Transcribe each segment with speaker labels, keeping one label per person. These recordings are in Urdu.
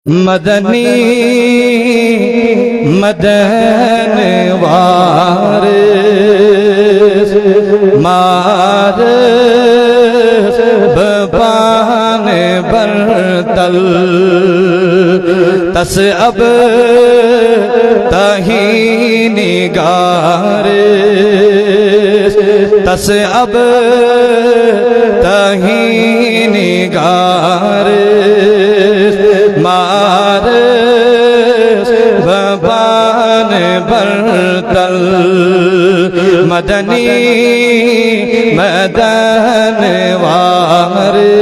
Speaker 1: مدنی مدن وارث مارث ببان برتل تس اب تہی نگارث تس اب تہی نگارث مارث ببان برتل مدنی مدن وارث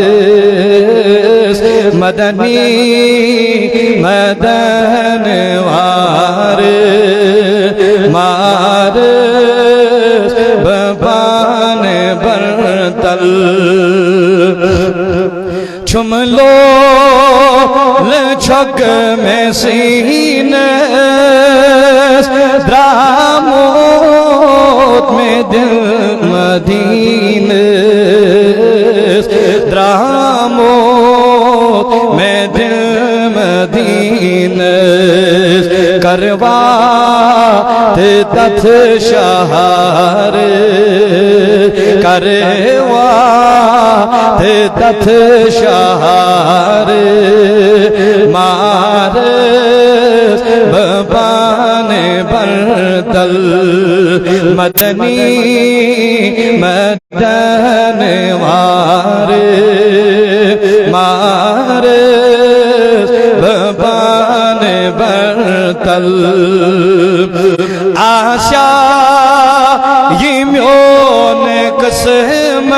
Speaker 1: مدنی مدن وارث مارث ببان برتل چھم لو لچھک میں سینس دراموت میں دل مدینس دراموت میں دل مدینس کروات تتھ شہر کروات تتھ شہر مارث ببان برتل مدنی مدن وارث مارث ببان برتل آشا یہ میون قسمت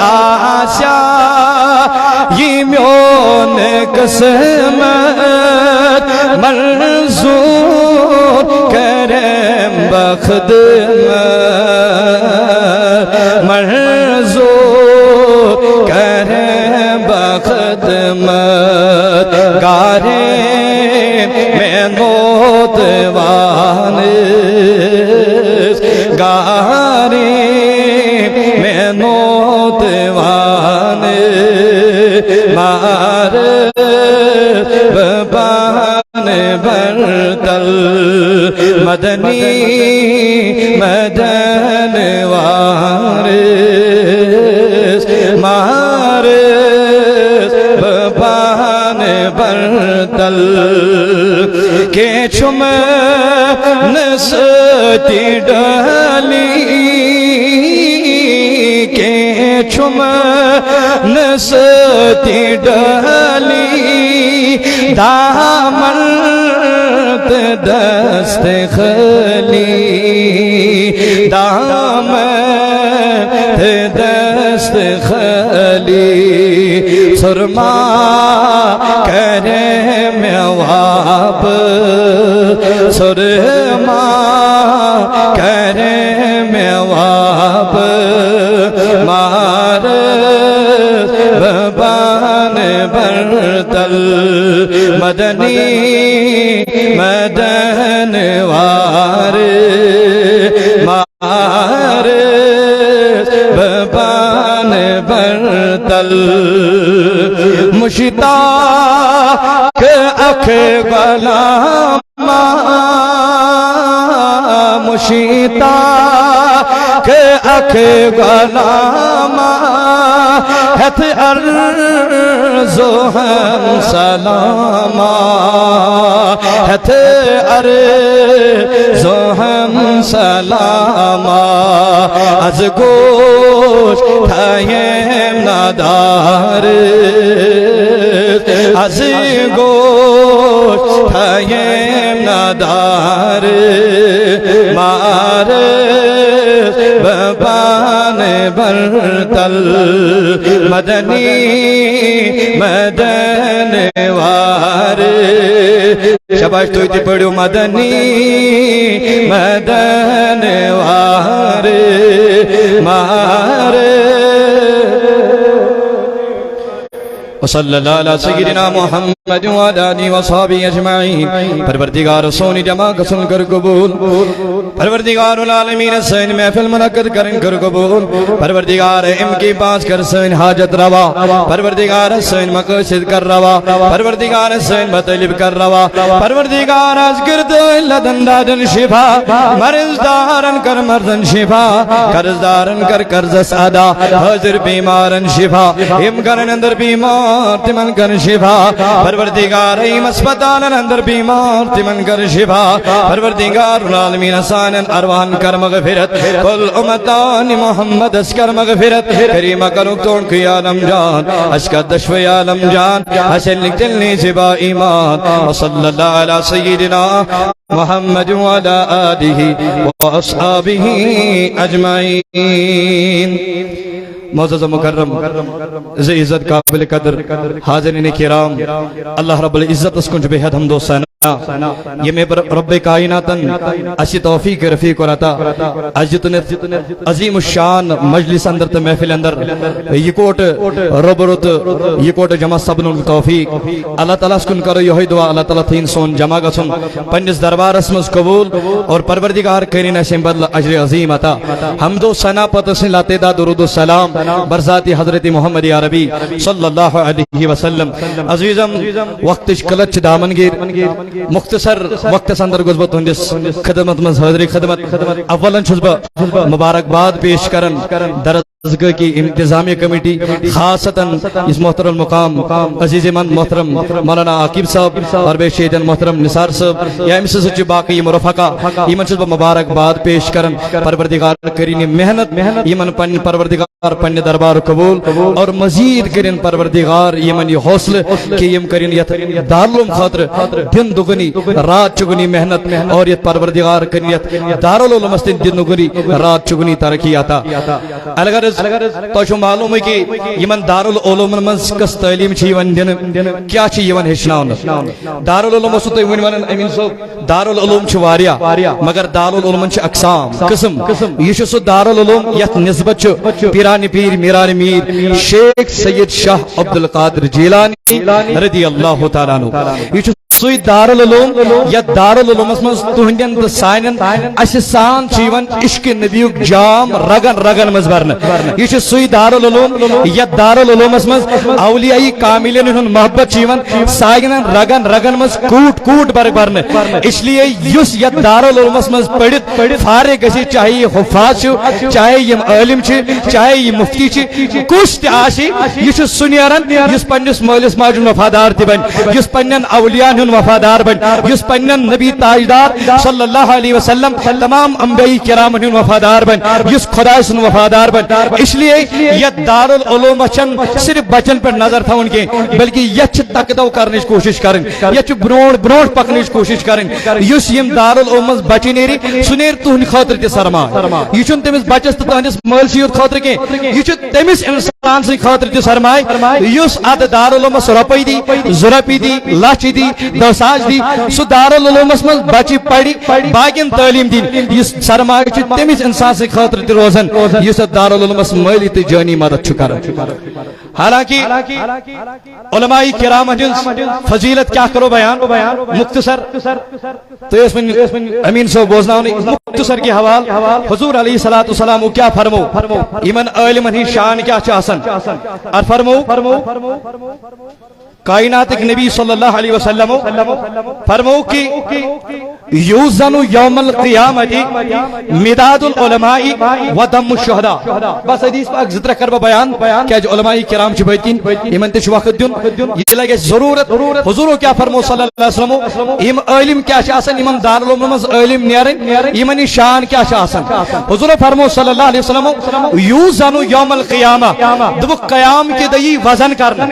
Speaker 1: آشا یہ میون قسمت منظور کرم بخدمت منظور کرم بخدمت گارے میں نوتوانس گارے میں نوتوانس مارث ببان برتل مدنی مدن وارث مارث ببان برتل کہ چھم نستی ڈالی کہ چھم نستی ڈالی دامن دست خلی دامن دست خلی سرما کرے مواب سرما کرے مواب مارث ببان برتل مدنی مدن وارث مارث ببان برتل مشتاق اکھ غلام مشتاق اکھ غلام ہتھ عرض و ہم سلام ہتھ عرض و ہم سلام از گوش تھائیم نادار از گوش تھائیم نادار مارث ببان برتل مدنی مدن وارث شباش تو تھی پڑھو مدنی مدن وارث مارث وصلی اللہ علی سیدنا محمد وعلی آلہ وصحبہ اجمعین. پروردگار سونی جمع کسن کر قبول. پروردگار العالمین سین محفل منعقد کرن کر قبول. پروردگار ام کی پاس کر سین حاجت روا. پروردگار سین مقصد کر روا. پروردگار سین مطلب کر روا. پروردگار از گرد لدن دادن شفا. مرض دارن کر مردن شفا. قرض دارن کر قرض ادا. حاضر بیمارن شفا. ام کرن اندر بیمار تمن کر شفا. پروردگار ام اسپتالن اندر بیمار تمن کر شفا. پروردگار العالمین سانن ارواحن کر مغفرت. کل امتان محمد اس کر مغفرت. کریم کرو تون کی عالم جان اشکت دشوی عالم جان حسن لکتلنی زبا ایمان. وصلی اللہ علی سیدنا محمد وعلی آلہ واصحابہ اجمعین. معزز مکرم ذی عزت قابل قدر حاضرین کرام، اللہ رب العزت اس کنج بے حد حمد و ثنا. یہ میں رب کائناتن اسی توفیق رفیق اور عطا اجتن عظیم الشان مجلس اندر تو محفل اندر یہ کوٹ ربرت یہ کوٹ جمع سبن توفیق اللہ تعالیٰ سکن کرو یہ دعا اللہ تعالیٰ تھین سون جمع گسن پنجس دربار اسمز قبول اور پروردگار کرین اسم بدل اجر عظیم عطا. حمد و ثنا پتسن لاتے دا درود و سلام برذاتی حضرت محمد عربی صلی اللہ علیہ وسلم. عزیزم وقت کلچ دامن گیر مختصر وقت اندر گزبت ہندس خدمت من حاضری خدمت. اولا چھس با مبارکباد پیش کرن درسگاہ کی انتظامیہ کمیٹی خاصتاً اس محترم مقام عزیز من محترم مولانا عاقب صاحب اور بے شیدن محترم نثار صاحب یا امس سچ باقی مرفقہ ایمن چھس با مبارکباد پیش کرن. پروردگار کرین محنت ایمن پن پروردگار پن دربار قبول اور مزید کرین پروردگار ایمن یہ حوصلہ کہ یم کرین یت دارالعلوم خاطر دن دگنی رات چگنی محنت اور یہ پروردگار کرین یت دارالعلوم استن دن دگنی رات چگنی ترقی عطا. الغرض تو شو معلوم ہے کہ یمن دارالعلوم من کس تعلیم چھ یون دن کیا چھ یون ہچناون. دارالعلوم اس تو ون ون امین صاحب دارالعلوم چھ واریا مگر دارالعلوم چھ اقسام قسم. یہ چھ سو دارالعلوم یت نسبت چھ پیران پیر میران میر شیخ سید شاہ عبد القادر جیلانی رضی اللہ تعالی عنہ. یہ سوی دارالعلوم یا دارالعلوم اسمز تہندین تو سانین اسی سان چیون عشق نبیوک جام رگن رگن مزبرن. یہ سوی دارالعلوم یا دارالعلوم اسمز اولیائی کاملین انہوں محبت چیون سانین رگن رگن مز کوٹ کوٹ برن. اس لیے یس یا دارالعلوم اسمز پڑھت فارغ گسی چاہے یہ حفاظ چھو چاہے یہ علم چھ چاہے یہ مفتی چھ کچھ تی آشی یہ سنیرن یس پنیس مولس ماجن وفادار تی بن یس پنین اولیان وفادار بن یس پنن نبی تاجدار صلی اللہ علیہ وسلم تمام انبیاء کرام ہن وفادار بن یس خدا سن وفادار بن. اس لیے یہ دارالعلوم چن صرف بچن پر نظر تھاون کے بلکہ یہ تقدو کرنے کی کوشش کرن یہ برونٹ برونٹ پکننے کی کوشش کرن. یس یم دارالعلوم بچی نیری سنیر تہن خاطر تی سرما یہ چھ تمس بچس تہندس مال شیوت خاطر کے یہ چھ تمس انسان سے خاطر تی سرمائے یس اد دارالعلوم رۄپے دی زرپی دی لچھ دی دساج دی سو دارالعلوم من بچی پڑی باقین تعلیم دین یہ سرمایہ چھ تمس انسان سے خاطر تی روزن یہ دارالعلوم مالی تو جانی مدد چھ کران. حالانکہ علماء کرام ہند فضیلت کیا کرو بیان مختصر تو امین صاحب بوزنا مختصر کے حوال حضور علیہ الصلوۃ والسلام کیا فرمو ایمن علمن ہی شان کیا چاسن اور فرمو کائنات نبی صلی اللہ علیہ وسلم فرمو کہ یوزن یوم القیامت مداد العلماء و دم الشہداء. بس حدیث پاک ذکر کر بیان کہ علماء کرام چھ بیتین ایمن تش وقت دن یہ لگے ضرورت. حضور کیا فرمو صلی اللہ علیہ وسلم ایم علم کیا چھ ایمن دارالعلوم مز علم نیرن ایمن شان کیا چھ. حضور فرمو صلی اللہ علیہ وسلم یوزن یوم القیامہ دو قیام کے دئی وزن کرنا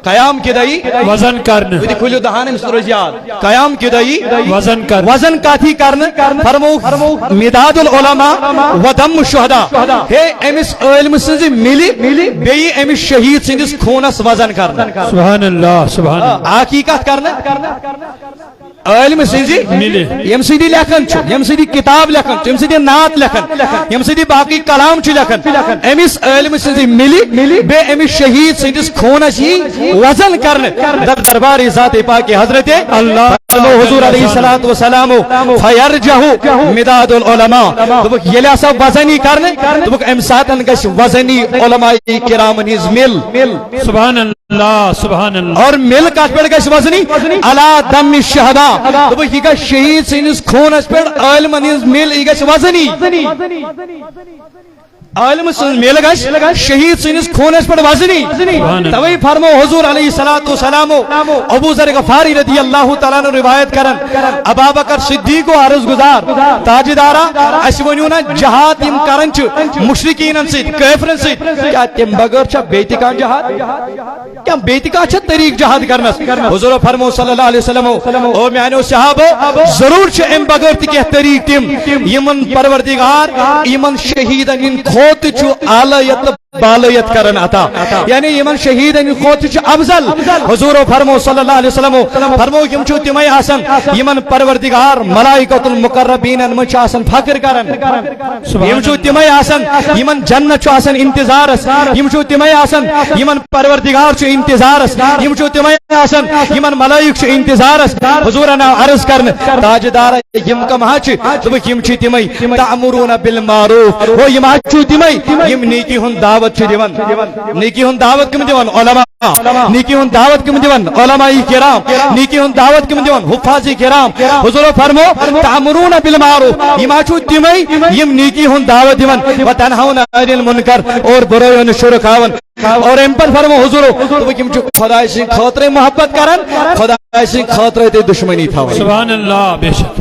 Speaker 1: قیام کی دائی
Speaker 2: وزن کرنا
Speaker 1: کھلیو دہانے مستروز یاد قیام کی دائی
Speaker 2: وزن
Speaker 1: کاتھی کرنا فرمو مداد العلماء و دم الشہداء ہے امس علم سنزی ملی بیئی امس شہید سنزی خونس وزن کرنا.
Speaker 2: سبحان اللہ سبحان اللہ.
Speaker 1: حقیقت کرنا عالم سنزی یم سیدی لکھن چھ یم سیدی کتاب لکھن یم سیدی نعت لکھن یم سیدی باقی کلام چھ لکھن امس عالم سنزی ملی بے امس شہید سندس خونس یہ وزن کرنے دربار ذات پاک حضرت اللہ حضور علیہ الصلوۃ والسلام فیرجہ مداد العلماء دبک یلی ہسا وزنی کرنے دبک ام ساتن گژھِ وزنی علماء کرام ہنز مل
Speaker 2: سبحان اللہ سبحان اللہ
Speaker 1: اور مل کت پہ گژھِ وزنی علی دم الشہداء دبک یہ گژھِ شہید سندس خونس پہ عالمن ہنز مل یہ گژھِ وزنی عالم سن میل گژھِ شہید سنس خونس پہ وزنی توئی فرمو حضور علیہ الصلوۃ والسلام ابو ذر غفاری رضی اللہ تعالیٰ عنہ روایت کرن ابا بکر صدیق و عرض گزار تاجدارا اس ونیو نا جہاد یم کرن چھ مشرکین سۭتۍ کافرن سۭتۍ کیا تم بغیر چھا بیتہِ کانٛہہ جہاد کیا بیتہِ کانٛہہ چھا طریق جہاد کرنس حضور فرمو صلی اللہ علیہ وسلم او میانو صحابو ضرور چھ ام بغیر تہ کینٛہہ طریق تم یمن پروردگار یمن شہیدن ہند کھوت چھو آلایت بالیت کرن عطا یعنی یمن شہیدن کھوت چھو افضل حضور فرمو صلی اللہ علیہ وسلم فرمو یم چھو تمے آسن یمن پروردگار ملائکۃ المقربین من چھ آسن فخر کرن یم چھو تمے آسن یمن جنت چھ آسن انتظارس یم چھو تمے آسن یمن پروردگار چھ انتظارس یم چھو تمے آسن یمن ملائک چھ انتظارس حضور نا عرض کرن تاجدار یم کم ہا چھ دبک یم چھ تمے تأمرون بالمعروف او یم ہا چھ تمے یم نیکی ہن دعوت چھ دیوان نیکی ہن دعوت کم دیوان علماء نیکی ہن دعوت کم دیوان علماء کرام نیکی ہن دعوت کم دیوان حفاظ کرام حضور فرمو تأمرون بالمعروف یم ہا چھ تمے یم نیکی ہن دعوت دیوان و تنہون عن المنکر اور برائی نشر کھاون اور ام پر فرمو حضور دبک یم چھ خدا سن خاطر محبت کرن خدا سن خاطر تے دشمنی تھاون
Speaker 2: سبحان اللہ بے شک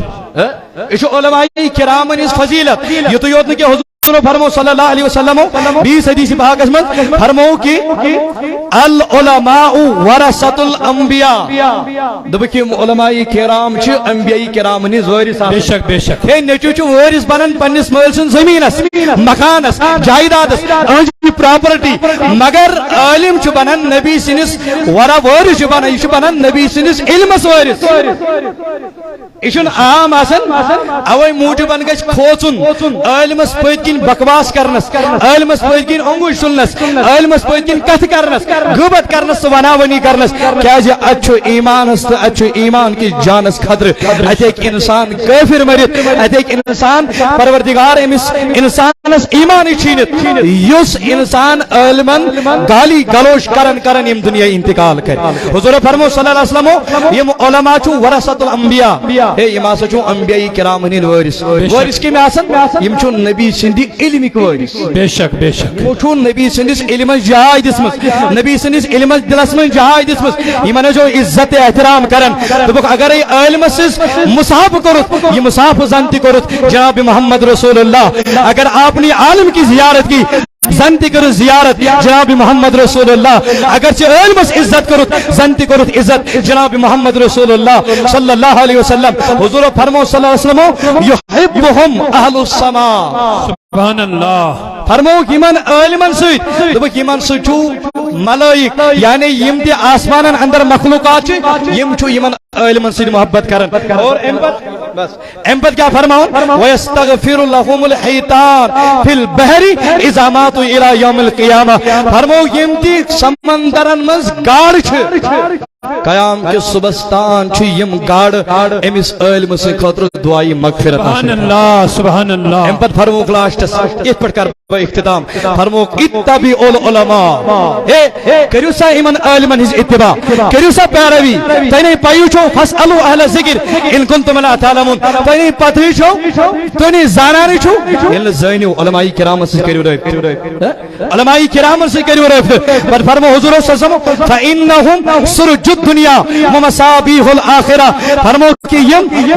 Speaker 1: یہ علماء کرام ہنز فضیلت یہ تو یوت کہ حضور فرمو صلی اللہ علیہ وسلم 20 حدیث پاک میں فرمو کہ العلماء ورثۃ الانبیاء دبک علماء کرام چھ انبیاء کرام ہنز وارث
Speaker 2: بے شک بے شک
Speaker 1: ہے نیچو چھ وارث بنن پنس مال سن زمینس مکانس جائیدادس پراپرٹی مگر عالم چھ بنن نبی سنس ورا وارث چھ بنن یہ بنن نبی سنس علمس وارث یہ عام آسن اوے موجبن گژھِ کھوژُن عالمس پٔتۍ کِنۍ بکواس کرنس عالمس پٔتۍ کِنۍ انگوش تُلنس عالمس پٔتۍ کِنۍ کتھ کرنس غیبت کرنس تہٕ وناوانی کرنس کیازِ اتھ چھُ ایمانس تہٕ اتھ چھُ ایمان کِس جانس خطرٕ اتھ ہیٚکہِ انسان کٲفر مٔرِتھ اتھ ہیٚکہِ انسان پروردگار أمس انسانس ایمانٕے چھیٖنِتھ یُس انسان عالمن گالی گلوچ کرن یم دنیا انتقال کر حضور فرمو صلی اللہ علیہ وسلم یم علماء چھُ ورثۃ الانبیاء ہے یم ہسا چھُ انبیاء کرام ہٕنٛدۍ وٲرث کٔمۍ آسان یم چھُ نبی سٕنٛدِ علمِک وٲرث
Speaker 2: بے شک بے شک
Speaker 1: یمو چھُ نبی سٕنٛدِس علمس جاے دِژمٕژ نبی سٕنٛدِس علمس دلس منٛز جاے دِژمٕژ یمن ٲسۍ عزت احترام کران دوٚپُکھ اگرے عالمس سٕنٛز مصاحبہ کوٚرُتھ یہ مصاحبہ زن تہِ کوٚرُتھ جناب محمد رسول اللہ اگر آپ نے عالم کی زیارت کی زنتی کرو زیارت جناب محمد رسول اللہ اگرچہ علمس عزت کرت زنتی کرت عزت جناب محمد رسول اللہ صلی اللہ علیہ وسلم حضور فرمو صلی اللہ علیہ وسلم یحبہم اہل السماء
Speaker 2: سبحان اللہ
Speaker 1: فرمو یمن عالمن سۭتۍ دوٚپُکھ یمن سۭتۍ چھُ ملائک یعنی یم تہِ آسمانن اندر مخلوقات چھِ یم چھُ یمن عالمن سۭتۍ محبت کران اور ام پت کیا فرماؤن وَيَسْتَغْفِرُ لَهُمُ الْحِيطَانِ فِي الْبَحْرِ إِذَا مَاتُوا إِلَى يَوْمِ الْقِيَامَةِ فرمو یم تہِ سمندرن منٛز گاڈٕ چھِ قیام کے صبحستان چھ یم گاڑ امس عالم سے خاطر دعائی مغفرت
Speaker 2: سبحان اللہ سبحان اللہ
Speaker 1: ام پر فرموک لاسٹس اس پر کر اختتام فرموک اتبعوا العلماء کریو سا ایمن عالمن ہز اتباع کریو سا پیروی تینی پایو چھو فاسألو اہل ذکر ان کنتم لا تعلمون تینی پتہی چھو تینی زانانی چھو ان زینیو علماء کرام سے کریو رہے علماء کرام سے کریو رہے پر فرمو حضور صلی اللہ علیہ وسلم فإنہم سرج الدنیا ومصابیح الآخرہ فرمو کہ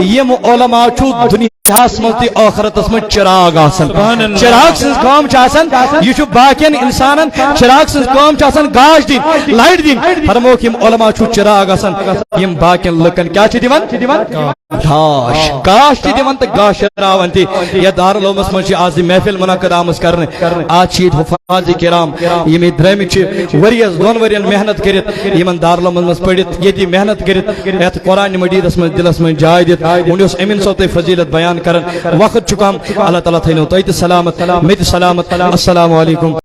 Speaker 1: یم علماء چھو دنیا اسمتی آخرت اسم چراغ آسن چراغ سنس کام چاسن یہ چھو باقین انسانن چراغ سنس کام چاسن گاش دین لائٹ دین فرمو کہ یم علماء چھو چراغ آسن یم باقین لکن کیا چھ دیوان گاش گاش چھ دیوان تو گاش راون تی یا دارالعلومس من آز محفل منعقد آمز کرنے آج چھ حفاظ کرام یم درم وریس دون ورین محنت کرت یمن دارالعلومس من پڑھت یہ محنت کرت یت قرآن مجیدس من دلس من جائے دت ونیس امین صوت فضیلت بیان کرن وقت چکام اللہ تعالیٰ تھینو تو سلامت مت سلامت السلام علیکم